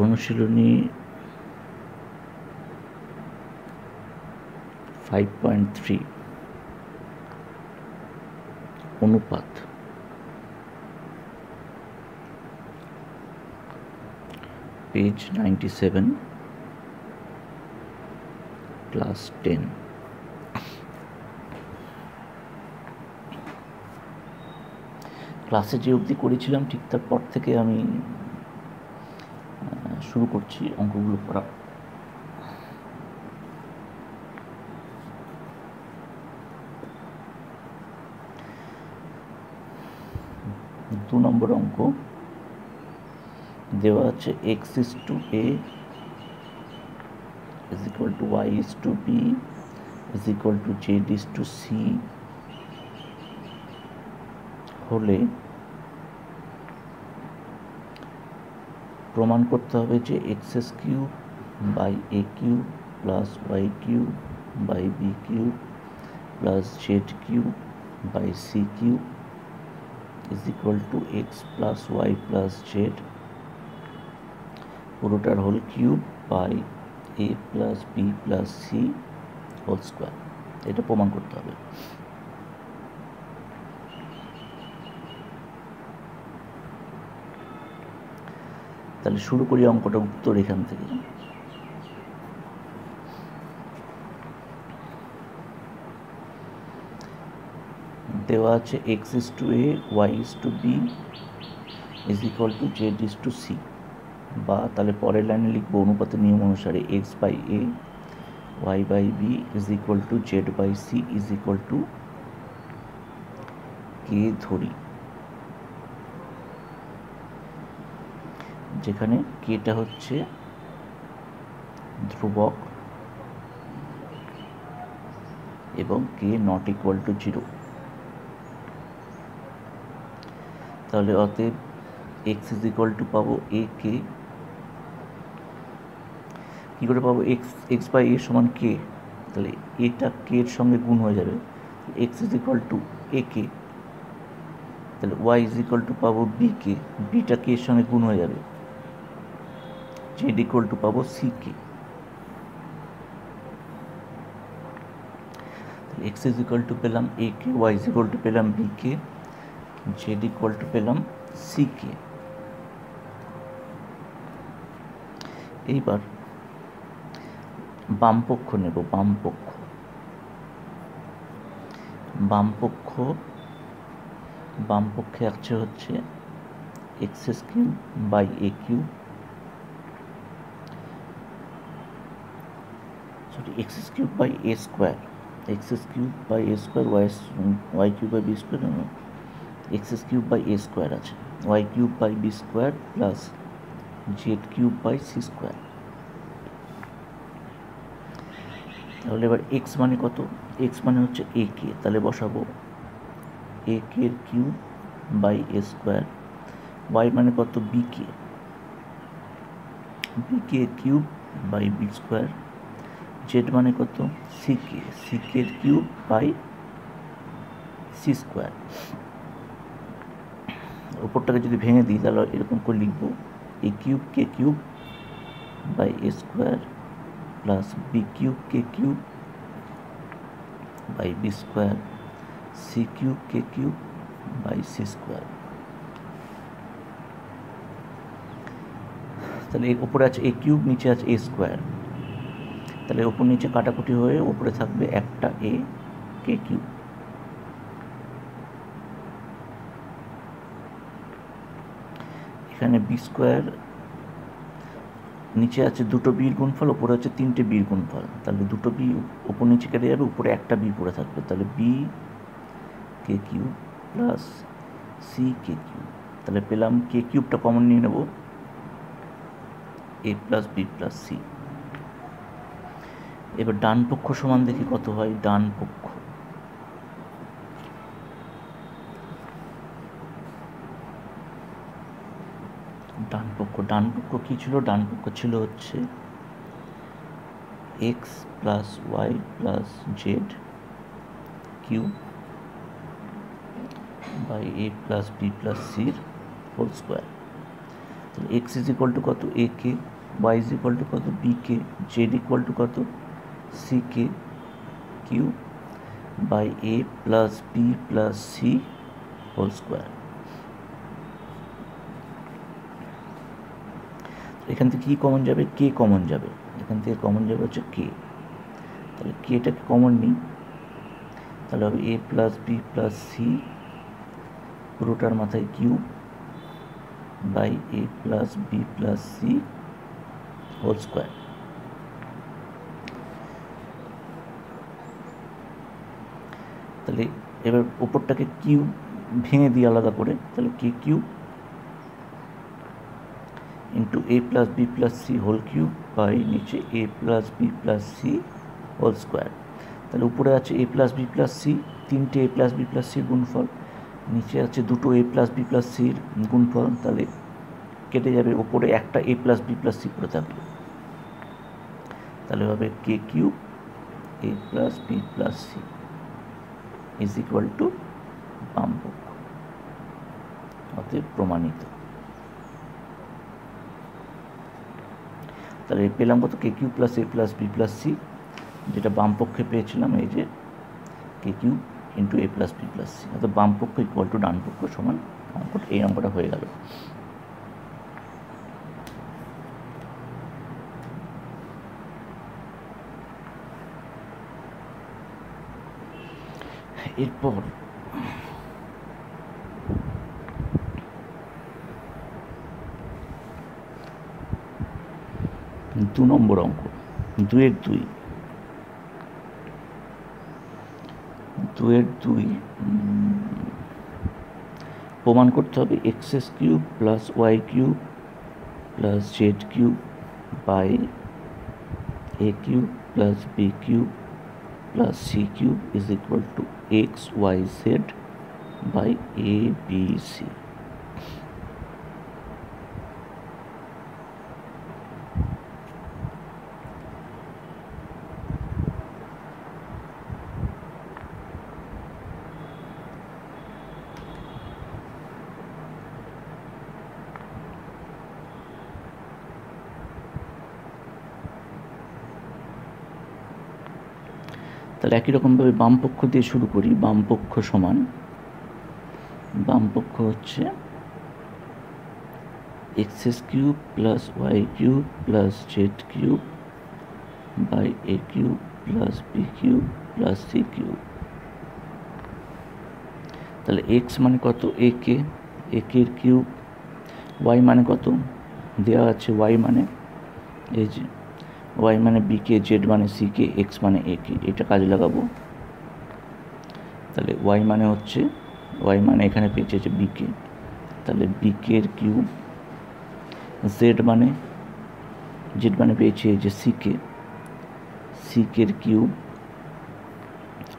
অনুশীলনী 5.3 অনুপাত page 97 class 10। ক্লাসে যে অবধি করেছিলাম ঠিক তারপর থেকে আমি শুরু করছি অঙ্কগুলো করা। দু নম্বর অঙ্ক দেওয়া আছে x is to a is equal to y is to b is equal to z is to c হলে প্রমাণ করতে হবে যে x cube by a cube plus y cube by b cube plus z cube by c cube is equal to x plus y plus z পুরোটার whole cube by a plus b plus c whole square. এটা প্রমাণ করতে হবে। তাহলে শুরু করি অঙ্কটা উত্তর এখান থেকে। দেওয়া আছে x is to a y is to b is equal to z is to c, বা তাহলে পরের লাইনে লিখব অনুপাতের নিয়ম অনুসারে x by a y by b is equal to z by c is equal to k ধরি, যেখানে কেটা হচ্ছে ধ্রুবক এবং k নট ইকুয়াল টু 0। তাহলে অতএব x is equal to পাবো a k। কি করে পাবো? x by a সমান k, তাহলে এটা k এর সঙ্গে গুণ হয়ে যাবে, x is equal to a k। তাহলে y is equal to পাবো b k, bটা k এর সঙ্গে গুণ হয়ে যাবে, z equal to পাবো c k। x is equal to পেলাম a k, y is equal to পেলাম b k, z equal to পেলাম c k। এইবার বামপক্ষ নেব। বামপক্ষে আছে হচ্ছে x cube by a cube, x cube by a square, x cube by a square, y cube by b square, x cube by a square আছে, y cube by b square plus z cube by c square. তাহলে এবার x মানে কত? x মানে হচ্ছে a k, তাহলে বসাবো a k এর cube by a square, y মানে কত? b k এর cube by b square, z মানে কত? c k এর কিউব বাই c স্কোয়ার। উপরটাকে যদি ভেঙে দিই তাহলে এরকম করে লিখবো a cube k cube by a square plus b cube k cube by b square, c cube k cube by c square. তাহলে এর উপরে আছে a কিউব, নিচে আছে a স্কোয়ার, তাহলে উপর নিচে কাটাকুটি হয়ে উপরে থাকবে একটা a k কিউব। এখানে b স্কোয়ার, নিচে আছে দুটো বির গুণফল, উপরে আছে তিনটে বির গুণফল, তাহলে দুটো বি উপর নিচে কেটে যাবে, উপরে একটা বি পড়ে থাকবে, তাহলে বি কে cube plus C K cube. তাহলে পেলাম কে কিউবটা কমন নিয়ে নেব, এ প্লাস বি প্লাস সি। এবার ডান পক্ষ সমান দেখি কত হয়। ডান পক্ষ কি ছিল? ডান পক্ষ ছিল হচ্ছে x plus y plus z cube by a plus b plus সির হোল স্কোয়ার। তাহলে এক্স ইজ ইকুয়াল টু কত? A k, y is equal to কত b k, z equal to কত c k cube by a plus b plus c whole square. এখান থেকে কী common যাবে, কে common যাবে, এখান থেকে কমন যাবে হচ্ছে কে। তাহলে কেটাকে কমন নিই, তাহলে হবে a plus b plus c পুরোটার মাথায় cube by a plus b plus c whole square. তাহলে এবার ওপরটাকে কিউ ভেঙে দিই আলাদা করে, তাহলে k cube into a plus b plus c whole cube by नीचे a plus b plus c whole square. তাহলে উপরে আছে a plus b plus c, তিনটে এ প্লাস বি প্লাস সির গুণফল, নিচে আছে দুটো এ প্লাস বি প্লাস সির গুণফল, তাহলে কেটে যাবে, ওপরে একটা a plus b plus c পড়ে থাকবে, তাহলে হবে k cube a plus b plus c is equal to বাম পক্ষ, অতএব প্রমাণিত। তাহলে পেলাম কত k cube plus a plus b plus c, যেটা বাম পক্ষে পেয়েছিলাম এই যে k cube into a plus b plus c, অর্থাৎ বাম পক্ষ ইকুয়াল টু ডান পক্ষ সমান অঙ্কটা, এই অঙ্কটা হয়ে গেল। এরপর দু নম্বর অঙ্ক, দুয়ের দুই প্রমাণ করতে হবে x s cube plus y cube plus z cube by a cube plus b cube plus c cube is equal to x y z by a b c. তাহলে একই রকমভাবে বাম পক্ষ দিয়ে শুরু করি। বাম পক্ষ সমান, বাম পক্ষ হচ্ছে x s cube plus y cube plus z cube by a cube plus b cube plus c cube. তাহলে এক্স মানে কত এ কে, এ কের কিউব, ওয়াই মানে কত দেওয়া আছে, ওয়াই মানে এই যে ওয়াই মানে বি কে, জেড মানে সি কে, এক্স মানে এ কে, এটা কাজে লাগাবো। তাহলে ওয়াই মানে হচ্ছে, ওয়াই মানে এখানে পেয়েছে যে বি কে, তাহলে বি কের কিউব, জেড মানে পেয়েছে এই যে সি কে, সি কের কিউব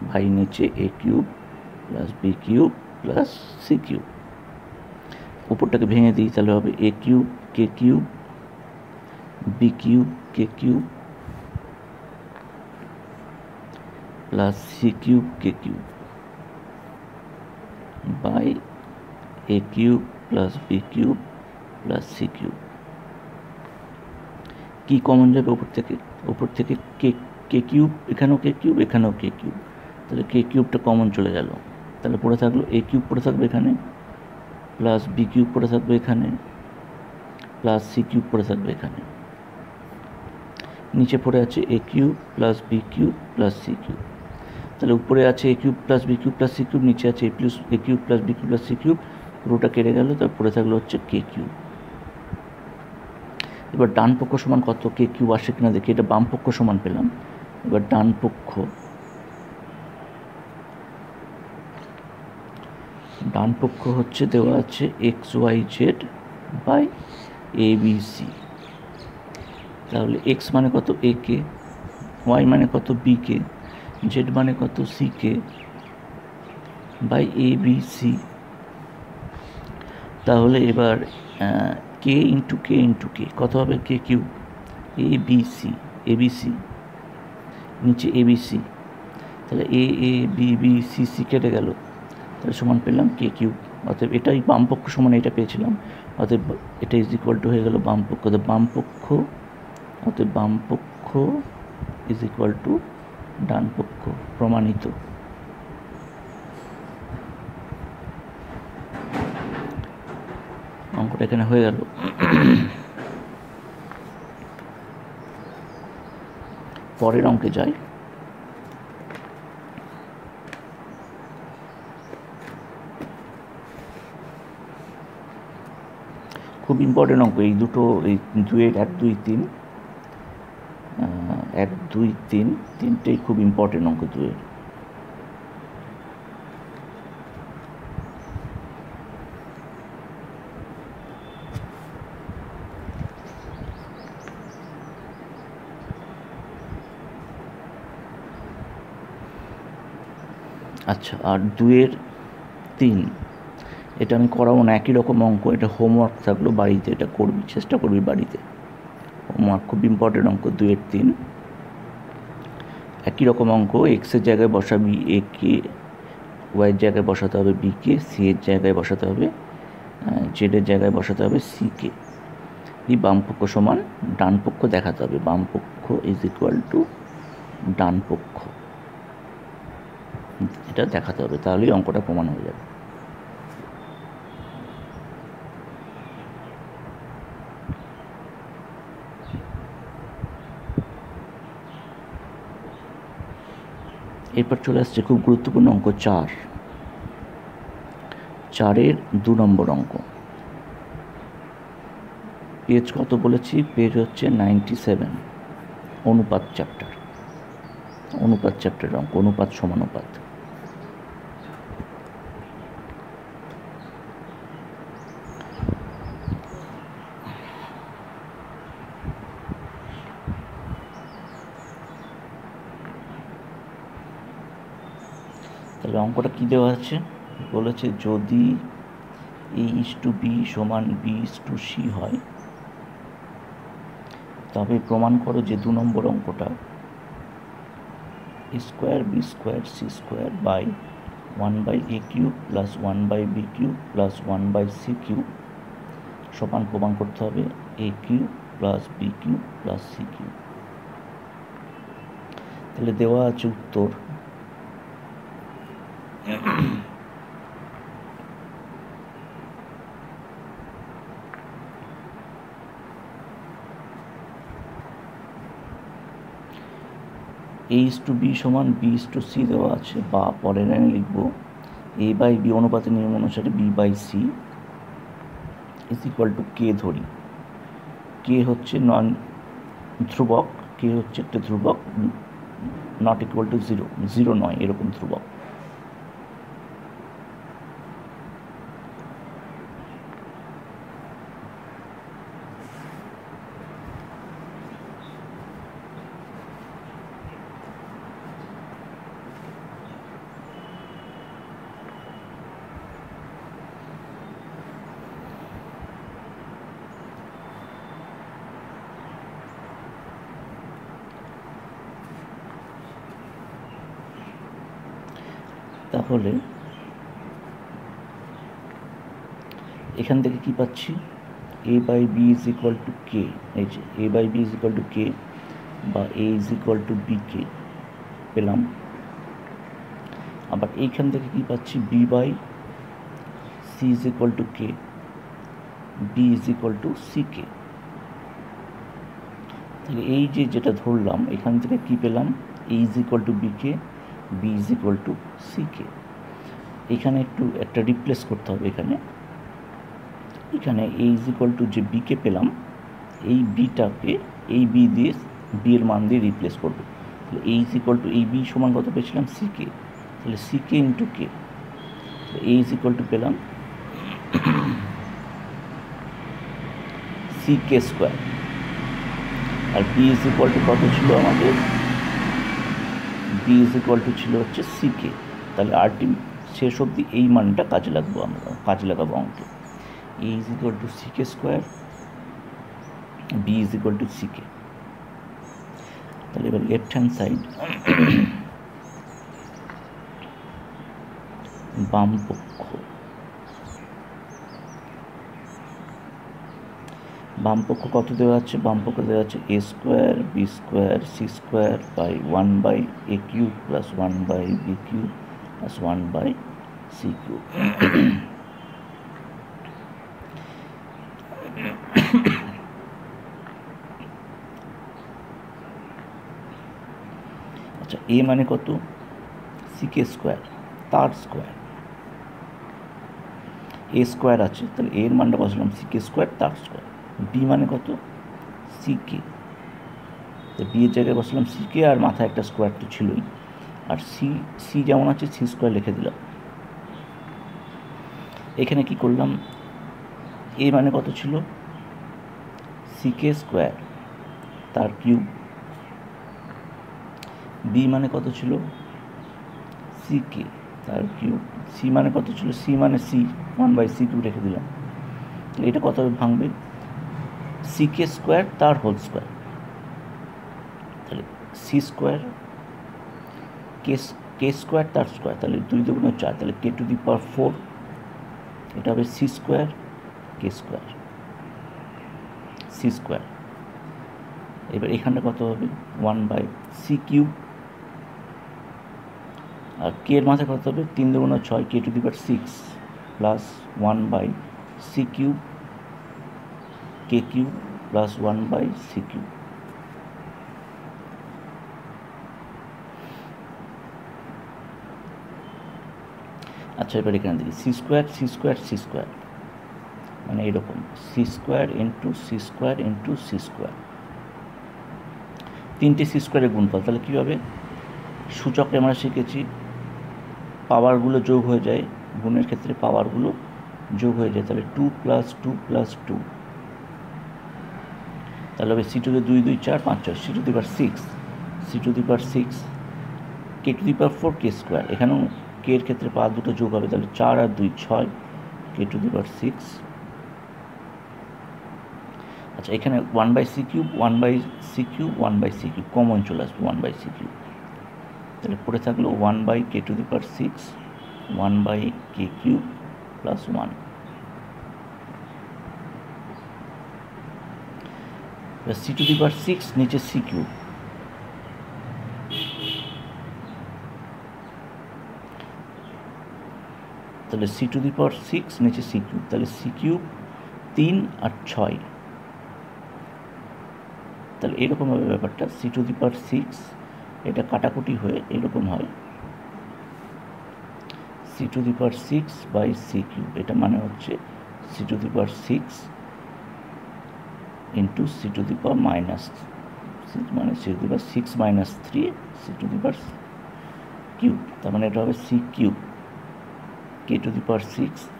বাই নিচে a cube plus b cube plus c cube. উপরটাকে ভেঙে দিই, তাহলে হবে a cube k cube b cube k cube plus c cube k cube by a cube plus b cube plus c cube. কি common যাবে ওপর থেকে, ওপর থেকে কে কিউব, এখানেও কে কিউব এখানেও কে কিউব, তাহলে কে কিউবটা কমন চলে গেল, তাহলে পড়ে থাকলো এ কিউব পড়ে থাকবে এখানে প্লাস বি কিউব পড়ে থাকবে এখানে প্লাস সি কিউব পড়ে থাকবে এখানে, নিচে পড়ে আছে a cube plus b cube plus c cube. তাহলে উপরে আছে a cube plus b cube plus c cube, নিচে আছে a cube plus b cube plus c cube, পুরোটা কেটে গেল, তার পড়ে থাকলো হচ্ছে কে কিউব। এবার ডান পক্ষ সমান কত, কে কিউব আসে কিনা দেখি, এটা বাম পক্ষ সমান পেলাম। এবার ডান পক্ষ হচ্ছে দেওয়া আছে x y z by a b c. তাহলে এক্স মানে কত এ কে, ওয়াই মানে কত বি কে, জেড মানে কত c k by a b c. তাহলে এবার কে ইন্টু কে কত হবে, k cube a b c নিচে এ বি সি, তাহলে এ বি সি সি কেটে গেল, তাহলে সমান পেলাম কে কিউব। অতএব এটাই বাম পক্ষ সমান এটা পেয়েছিলাম, অতএব এটা ইজ ইকুয়াল টু হয়ে গেল বাম পক্ষ। বাম পক্ষ অতএব বাম পক্ষ ইজ ইকুয়াল টু ডান পক্ষ, প্রমাণিত। অঙ্কটা এখানে হয়ে গেল। পরের অঙ্কে যাই। খুব ইম্পর্টেন্ট অঙ্ক এই দুটো, এই 2-এর 1, 2, 3, 1, 2, 3 তিনটেই খুব ইম্পর্টেন্ট অঙ্ক 2-এর। আচ্ছা, আর 2-এর 3 এটা আমি করাবো না, একই রকম অঙ্ক, এটা হোমওয়ার্ক থাকলো বাড়িতে, এটা করবি, চেষ্টা করবি বাড়িতে। হোমওয়ার্ক খুব ইম্পর্টেন্ট অঙ্ক 2-এর 3, একই রকম অঙ্ক। এক্সের জায়গায় বসাবি এ কে, ওয়াইয়ের জায়গায় বসাতে হবে বি কে, সি এর জায়গায় বসাতে হবে জেডের জায়গায় বসাতে হবে সি কে। এই বাম পক্ষ সমান ডান পক্ষ দেখাতে হবে, বাম পক্ষ ইজ ইকুয়াল টু ডান পক্ষ, এটা দেখাতে হবে, তাহলেই অঙ্কটা প্রমাণ হয়ে যাবে। এরপর চলে আসছে খুব গুরুত্বপূর্ণ অঙ্ক 4, 4-এর 2 নম্বর অঙ্ক। পেজ কত বলেছি? পেজ হচ্ছে 97, অনুপাত চ্যাপ্টার, অনুপাত চ্যাপ্টারের অঙ্ক, অনুপাত সমানুপাত। তাহলে অঙ্কটা কী দেওয়া আছে? বলেছে যদি A:B সমান B:C হয়, তবে প্রমাণ করো যে 2 নম্বর অঙ্কটা A² B² C² by 1/A³ plus 1/B³ plus 1/C³ সমান প্রমাণ করতে হবে A³ plus B³ plus C³। তাহলে দেওয়া আছে উত্তর A:B সমান B:C দেওয়া আছে, বা পরের লাইনে লিখব A/B অনুপাতের নিয়ম অনুসারে B/C ইজ ইকুয়াল টু কে ধরি। কে হচ্ছে নন ধ্রুবক, কে হচ্ছে একটা ধ্রুবক, নট ইকুয়াল টু 0, 0 নয়, এরকম ধ্রুবক। তাহলে এখান থেকে কি পাচ্ছি? A/B ইজ ইকুয়াল টু কে, এই যে A/B is equal to k বা A is equal to b k পেলাম। আবার এইখান থেকে কি পাচ্ছি? B/C is equal to k, B is equal to c k. তাহলে এই যে যেটা ধরলাম, এখান থেকে কি পেলাম? A is equal to b k, B is equal to c k. এখানে একটু একটা রিপ্লেস করতে হবে, এখানে A ইজ ইকুয়াল টু যে বিকে পেলাম, এই বিটাকে এই বি দিয়ে, বি এর মান দিয়ে রিপ্লেস করবো। তাহলে A ইজ ইকুয়াল টু এই বি সমান কত পেয়েছিলাম? C k. তাহলে c k into k, A is equal to পেলাম সি কে স্কোয়ার। আর বি ইজ ইকুয়াল টু কত ছিল আমাদের? বি ইজ ইকুয়াল টু ছিল হচ্ছে সি কে। তাহলে শেষ অবধি এই মানটা কাজে লাগাবো অঙ্কে। A is equal to c k square, b is equal to c k. তাহলে এবার লেফট হ্যান্ড সাইড, বাম পক্ষ, বামপক্ষ কত দেওয়া আছে? বামপক্ষ দেওয়া আছে a square b square c square by 1/a³ plus 1/b³ plus 1/c³। আচ্ছা, এ মানে কত? সিকে স্কোয়ার তার স্কোয়ার। এ স্কোয়ার আছে, তাহলে এর মানটা বসালাম সিকে স্কোয়ার তার স্কোয়ার। বি মানে কত? সিকে, তো বি এর জায়গায় বসালাম সিকে, আর মাথায় একটা স্কোয়ার তো ছিলই। আর সি যেমন আছে সি স্কোয়ার লিখে দিলাম। এখানে কি করলাম? এ মানে কত ছিল? সিকে স্কোয়ার তার কিউব। বি মানে কত ছিল? সিকে তার কিউব। সি মানে কত ছিল? সি মানে সি 1/c³ রেখে দিলাম। এটা কত ভাঙবে? সিকে স্কোয়ার তার হোল স্কোয়ার। তাহলে সি স্কোয়ার কে স্কোয়ার তার স্কোয়ার, তাহলে 2 × 4, তাহলে k⁴। এটা হবে সি স্কোয়ার কে স্কোয়ার সি স্কোয়ার। এবার এখানটা কত হবে? 1/c³ আর কে এর মাথায় কত হবে? 3 × 6 k⁶ plus 1/c³ k³ plus 1/c³। আচ্ছা, এবার এখানে দেখি c square c square c square মানে এরকম c square into c square into c square, 3টে সি স্কোয়ারের গুণফল। তাহলে কী হবে? সূচকে আমরা শিখেছি পাওয়ারগুলো যোগ হয়ে যায়, গুণের ক্ষেত্রে পাওয়ারগুলো যোগ হয়ে যায়। তাহলে 2 + 2 + 2, তাহলে হবে c⁴ 2 2 4 5 6 c⁴ k⁴ কে স্কোয়ার। এখানেও কে এর ক্ষেত্রে পাওয়ার দুটো যোগ হবে, তাহলে 4 আর 2 6 k⁶। আচ্ছা, এখানে 1/c³ 1/c³ 1/c³ কমন চলে আসবে 1/c³। তাহলে পড়ে থাকলো 1/k⁶ 1/k³ প্লাস 1। c⁶ নিচে c³, তাহলে c⁶ নিচে c³, তাহলে c³ 3 আর 6, তাহলে এরকম হবে ব্যাপারটা। c⁶ এটা কাটাকুটি হয়ে এরকম হয় c⁶/c³, এটা মানে হচ্ছে c⁶ ইন্টু c⁻⁻, মানে c⁶ - 3 c⁵, তার মানে এটা হবে c³ k⁶,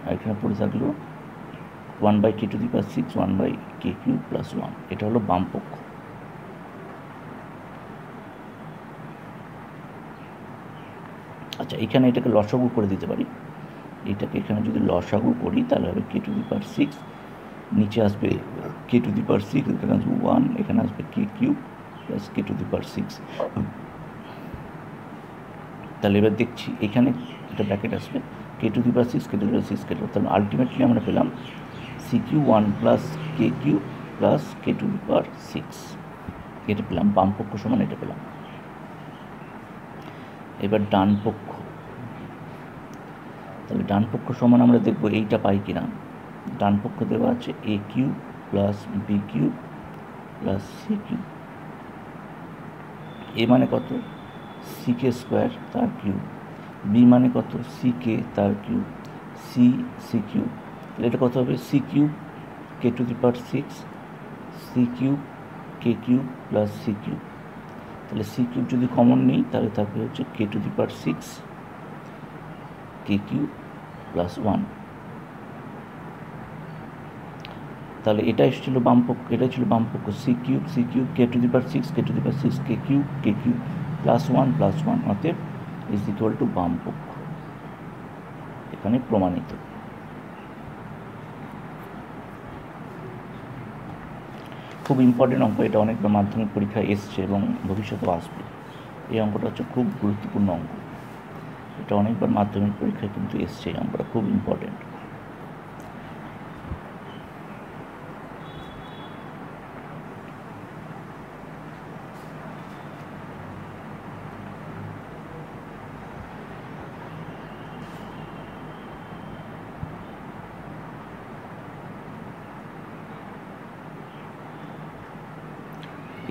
আর এখানে পড়ে থাকলো 1/k⁶ 1/k³ প্লাস 1। এটা হলো বাম পক্ষ। আচ্ছা, এখানে এটাকে লসাগু করে দিতে পারি। এটাকে এখানে যদি লসাগু করি তাহলে হবে k⁶, নিচে আসবে k⁶, এখানে আসবে 1, এখানে আসবে k³ প্লাস k⁶। তাহলে এবার দেখছি এখানে একটা ব্র্যাকেট আসবে k⁶, তাহলে আলটিমেটলি আমরা পেলাম c³1 plus k³ plus k⁶। এটা পেলাম বাম পক্ষ সমান, এটা পেলাম। এবার ডান পক্ষ, তাহলে ডান পক্ষ সমান আমরা দেখব এইটা পাই কিনা। ডান পক্ষ দেওয়া আছে a³ plus b³ plus c³। এ মানে কত? সিকে স্কোয়ার তার কিউব। বি মানে কত? সিকে তার কিউব। c³ তাহলে এটা কত হবে? c³ k⁶, c³ k³ plus c³ তাহলে c³ যদি কমন নিই তাহলে থাকবে হচ্ছে k⁶, k³ প্লাস 1। তাহলে এটাই ছিল বামপক্ষ, এটাই ছিল বামপক্ষ c³ k⁶, k⁶, k³ plus 1 plus 1, অতএব ইজ ইকুয়াল টু বামপক্ষ। এখানে প্রমাণিত। খুব ইম্পর্টেন্ট অঙ্ক এটা, অনেকবার মাধ্যমিক পরীক্ষায় এসছে এবং ভবিষ্যতেও আসবে। এই অঙ্কটা হচ্ছে খুব গুরুত্বপূর্ণ অঙ্ক, এটা অনেকবার মাধ্যমিক পরীক্ষায় কিন্তু এসছে। এই অঙ্কটা খুব ইম্পর্টেন্ট।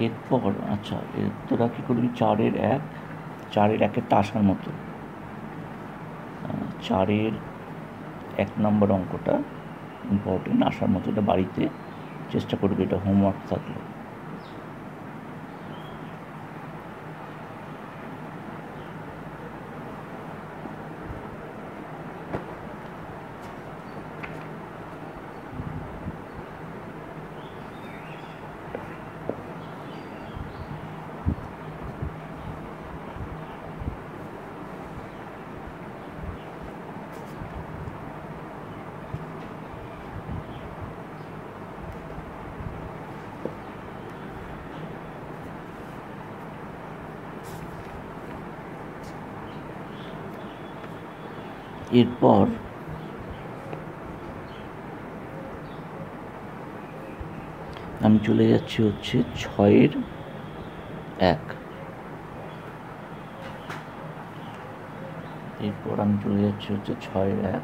এরপর আচ্ছা তোরা কী করবি, 4-এর-1টা আসার মতো, 4-এর-1 নম্বর অঙ্কটা ইম্পর্টেন্ট, আসার মতো, এটা বাড়িতে চেষ্টা করবি, এটা হোমওয়ার্ক থাকলো। এরপর আমি চলে যাচ্ছি হচ্ছে 6-এর-1। এরপর আমি চলে যাচ্ছি হচ্ছে 6-এর-1।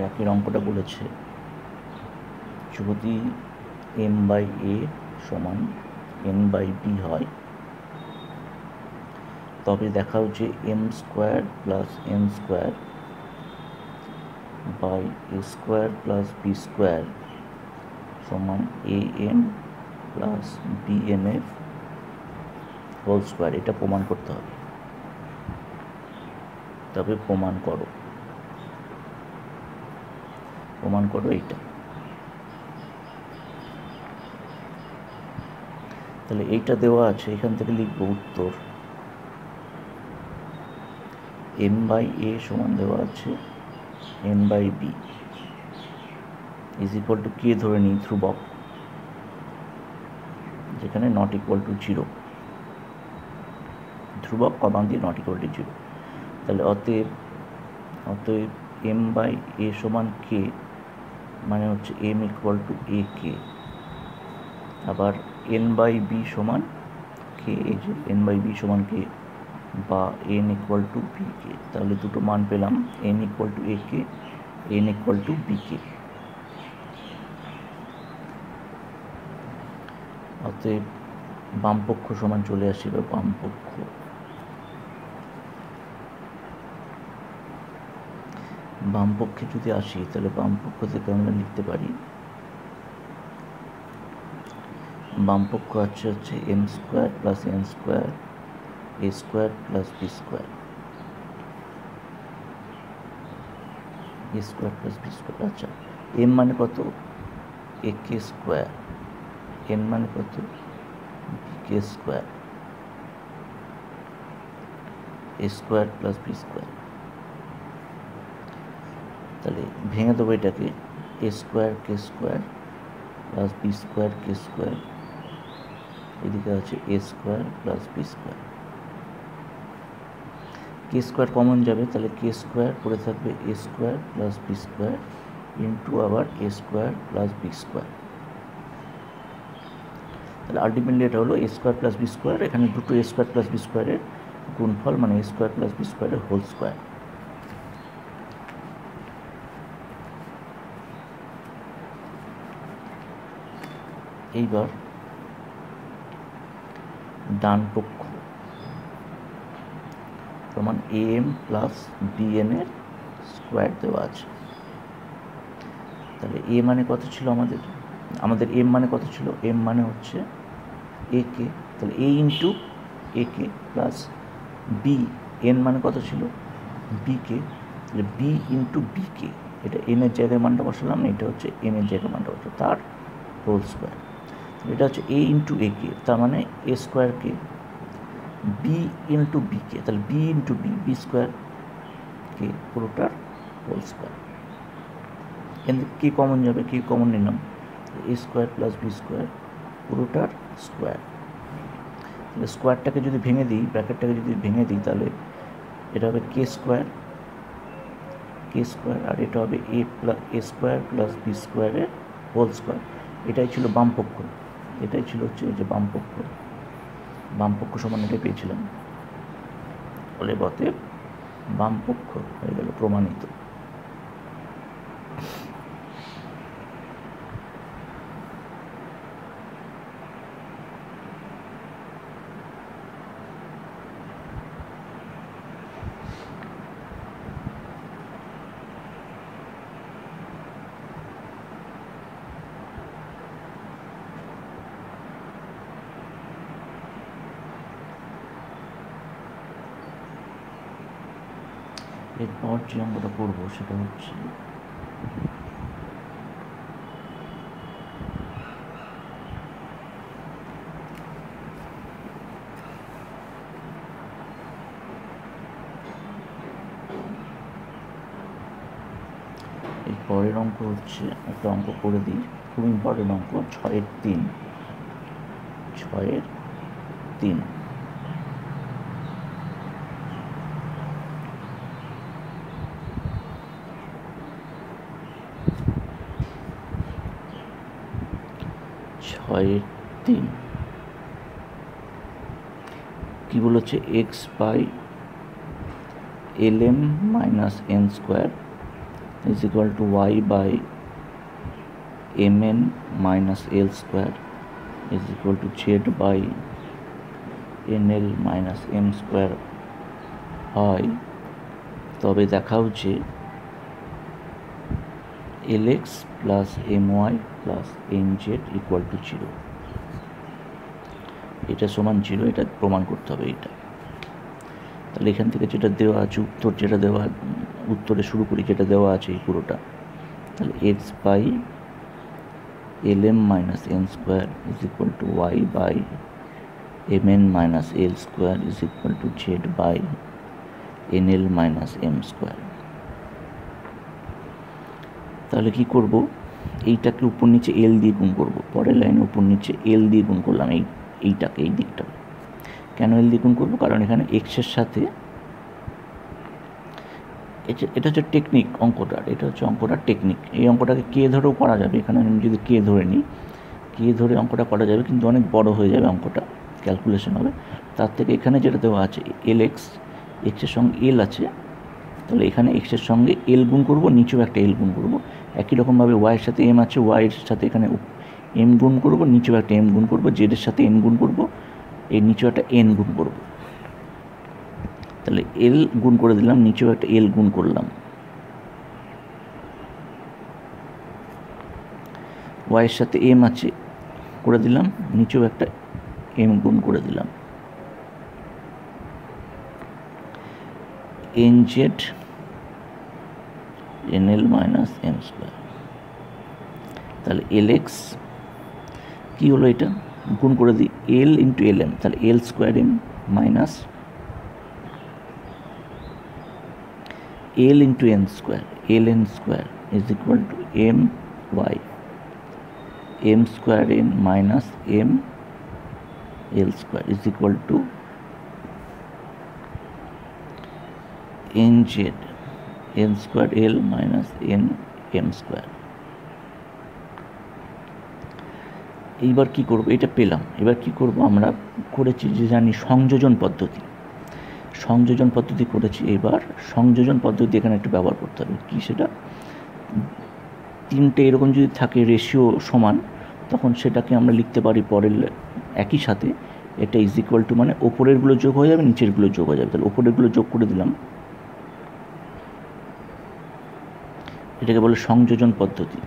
একের অঙ্কটা বলেছে যদি m/a সমান n/b হয়, তবে দেখাও যে m² + n² by a² + b² সমান an + bnf হোল স্কোয়ার। এটা প্রমাণ করতে হবে, তবে প্রমাণ করো এইটা। তাহলে এইটা দেওয়া আছে, এখান থেকে লিখবো উত্তর m/a সমান দেওয়া আছে n/b ইজ ইকুয়াল টু কে ধরে নিই ধ্রুবক, যেখানে নট ইকুয়াল টু 0, ধ্রুবক কমা দিয়ে নট ইকুয়াল টু 0। তাহলে অতএব m/a সমান কে, মানে হচ্ছে m ইকুয়াল টু a কে, আবার n/b সমান কে, এই যে n/b সমান কে বা n ইকুয়াল টু b কে। তাহলে দুটো মান পেলাম, n equal to a K, n equal to b কে। অতএব বামপক্ষ সমান চলে আসি, বা বামপক্ষে যদি আসি, তাহলে বামপক্ষ থেকে আমরা লিখতে পারি, বামপক্ষ হচ্ছে m² + n² a² + b², a² + b²। আচ্ছা, m মানে কত, ak², n মানে কত, bk², a² + b²। তাহলে ভেঙে দেবো এটাকে, a² k² + b² k², এদিকে আছে a² + b²। k² কমন যাবে, তাহলে k² পড়ে থাকবে a² + b² ইন্টু আবার a² + b²। তাহলে আলটিমেটলি এটা হলো a² + b², এখানে দুটো a² + b² এর গুণফল, মানে a² + b² এর হোল স্কোয়ার। এইবার ডান পক্ষ সমান am + bn এর স্কোয়ার দেওয়া আছে। তাহলে a মানে কত ছিল আমাদের m মানে কত ছিল, m মানে হচ্ছে a কে, তাহলে a into a k plus b, n মানে কত ছিল b কে, তাহলে b ইন্টু b কে, এটা n এর জায়গায় মানটা বসালাম, এটা হচ্ছে m এর জায়গায় মানটা বসালাম, তার হোল স্কোয়ার। এটা হচ্ছে a ইন্টু a কে, তার মানে a² কে, b ইন্টু b কে, তাহলে b ইন্টু b, b² কে পুরোটার হোল স্কোয়ার। কে কমন যাবে, কে কমন নিলাম, a² + b² পুরোটার স্কোয়ার। তাহলে স্কোয়ারটাকে যদি ভেঙে দিই, ব্র্যাকেটটাকে যদি ভেঙে দিই, তাহলে এটা হবে k², আর এটা হবে a² + b² এর হোল স্কোয়ার। এটাই ছিল বামপক্ষ, এটাই ছিল হচ্ছে যে বামপক্ষ সমান এটাই পেয়েছিলাম। বলে অতএব বাম পক্ষ হয়ে গেল প্রমাণিত। এরপর যে অঙ্কটা করবো সেটা হচ্ছে এর পরের অঙ্ক হচ্ছে একটা অঙ্ক করে দিই, খুব ইম্পর্টেন্ট অঙ্ক, 6-এর 3। 6-এর 3 6-এর 3 কি বলেছে, x by lm minus n square is equal to y by mn minus l square is equal to z by nl minus m square হয়, তবে দেখাও যে lx plus my plus nz equal to 0, এটা সমান 0, এটা প্রমাণ করতে হবে। এটা তাহলে এখান থেকে যেটা দেওয়া আছে উত্তর, যেটা দেওয়া উত্তরে শুরু করি, যেটা দেওয়া আছে এই পুরোটা, তাহলে x by lm minus n square is equal to y by mn minus l square is equal to z by nl minus m square. তাহলে কি করব, এইটাকে উপর নিচে এল দিয়ে গুণ করব। পরের লাইনে উপর নিচে এল দিয়ে গুণ করলাম, এইটাকে, এই দিকটাকে। কেন এল দিয়ে গুণ করবো, কারণ এখানে এক্সের সাথে, এটা হচ্ছে টেকনিক অঙ্কটার, এটা হচ্ছে অঙ্কটার টেকনিক। এই অঙ্কটাকে কে ধরেও করা যাবে, এখানে আমি যদি কে ধরে নিই, কে ধরে অঙ্কটা করা যাবে, কিন্তু অনেক বড় হয়ে যাবে অঙ্কটা, ক্যালকুলেশন হবে। তার থেকে এখানে যেটা দেওয়া আছে এল এক্স, এক্সের সঙ্গে এল আছে, তাহলে এখানে এক্সের সঙ্গে এল গুণ করব, নিচেও একটা এল গুণ করব। একই রকমভাবে ওয়াইয়ের সাথে এম আছে, ওয়াইয়ের সাথে এখানে এম গুণ করব, নিচেও একটা এম গুণ করব, জেডের সাথে এন গুণ করব, এর নিচেও একটা এন গুণ করব। তাহলে এল গুণ করে দিলাম, নিচেও একটা এল গুণ করলাম, ওয়াইয়ের সাথে এম আছে করে দিলাম, নিচেও একটা এম গুণ করে দিলাম, n z nl minus m square. তাহলে এল এক্স কী হলো, এটা গুণ করে দিই এল ইন্টু এল এম, তাহলে l square m minus l into n square, l n square is equal to m y, m square n minus m l square is equal to n z n square l minus n m square. এইবার কি করব, এটা পেলাম, এবার কি করব, আমরা করেছি যে জানি সংযোজন পদ্ধতি, সংযোজন পদ্ধতি করেছি। এবার সংযোজন পদ্ধতি এখানে একটু ব্যবহার করতে হবে। কি সেটা, তিনটে এরকম যদি থাকে রেশিও সমান, তখন সেটাকে আমরা লিখতে পারি পরের একই সাথে, এটা ইজ ইকুয়াল টু, মানে ওপরেরগুলো যোগ হয়ে যাবে, নিচেরগুলো যোগ হয়ে যাবে। তাহলে ওপরেরগুলো যোগ করে দিলাম, এটাকে বলে সংযোজন পদ্ধতি,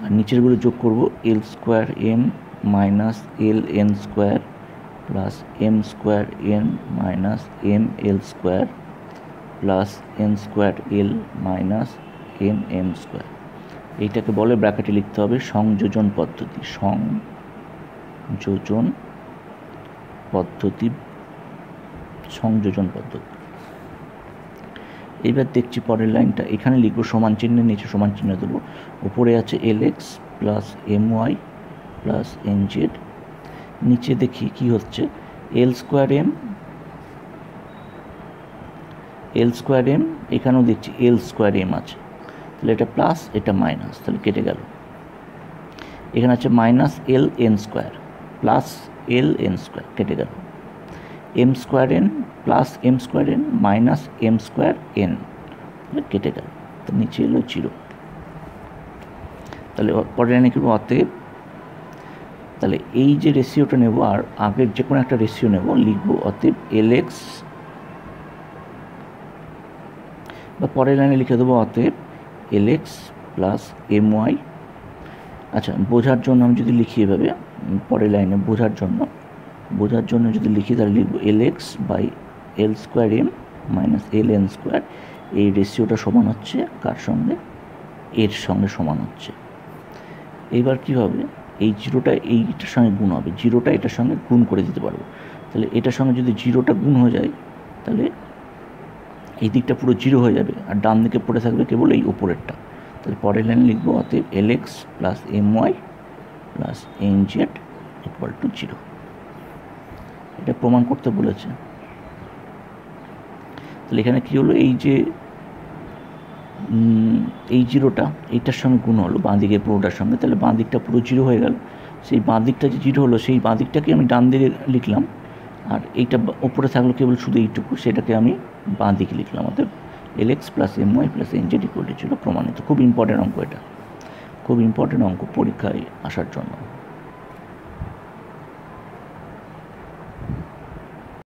আর নিচেরগুলো যোগ করব, l square m minus l n square plus m square n minus m l square plus n square l minus m m square. এইটাকে বলে, ব্র্যাকেটে লিখতে হবে সংযোজন পদ্ধতি, সংযোজন পদ্ধতি, সংযোজন পদ্ধতি। এইবার দেখছি পরের লাইনটা, এখানে লিখবো সমান চিহ্নের নিচে সমান চিহ্ন দেবো, উপরে আছে l x plus m y plus n z, নিচে দেখি কি হচ্ছে, l square m, l square m, এখানেও দেখছি এল স্কোয়ার এম আছে, তাহলে এটা প্লাস এটা মাইনাস, তাহলে কেটে গেল। এখানে আছে minus l n square plus l n square, কেটে গেল। M square n plus m square n minus m square n কেটে গেল, তো নিচে এলো 0। তাহলে পরের লাইনে কি অতএব, তাহলে এই যে রেশিওটা নেব আর আগের যে কোনো একটা রেশিও নেব, লিখব অতএব এল এক্স, বা পরের লাইনে লিখে দেবো অতএব l x plus m Y. আচ্ছা, বোঝার জন্য আমি যদি লিখি এভাবে, পরের লাইনে বোঝার জন্য যদি লিখি, তাহলে লিখব l x by l square m minus l n square. এই রেশিওটা সমান হচ্ছে কার সঙ্গে, এর সঙ্গে সমান হচ্ছে। এইবার কী হবে, এই জিরোটা এইটার সঙ্গে গুণ হবে, জিরোটা এটার সঙ্গে গুণ করে দিতে পারবো। তাহলে এটার সঙ্গে যদি জিরোটা গুণ হয়ে যায়, তাহলে এই দিকটা পুরো 0 হয়ে যাবে, আর ডান দিকে পড়ে থাকবে কেবল এই ওপরেরটা। তাহলে পরের লাইনে লিখবো অতএব l x plus m y plus n z equal to 0। এটা প্রমাণ করতে বলেছে। তাহলে এখানে কী হলো, এই যে এই জিরোটা এইটার সঙ্গে গুণ হলো বাঁ দিকে পুরোটার সঙ্গে, তাহলে বাঁ দিকটা পুরো 0 হয়ে গেল। সেই বাঁ দিকটা যে 0 হলো, সেই বাঁ দিকটাকে আমি ডান দিকে লিখলাম, আর এইটা ওপরে থাকলো কেবল শুধু এইটুকু, সেটাকে আমি বাঁ দিকে লিখলাম। অর্থাৎ l x plus m y plus n z equal to 0 প্রমাণিত। খুব ইম্পর্টেন্ট অঙ্ক, এটা খুব ইম্পর্টেন্ট অঙ্ক পরীক্ষায় আসার জন্য।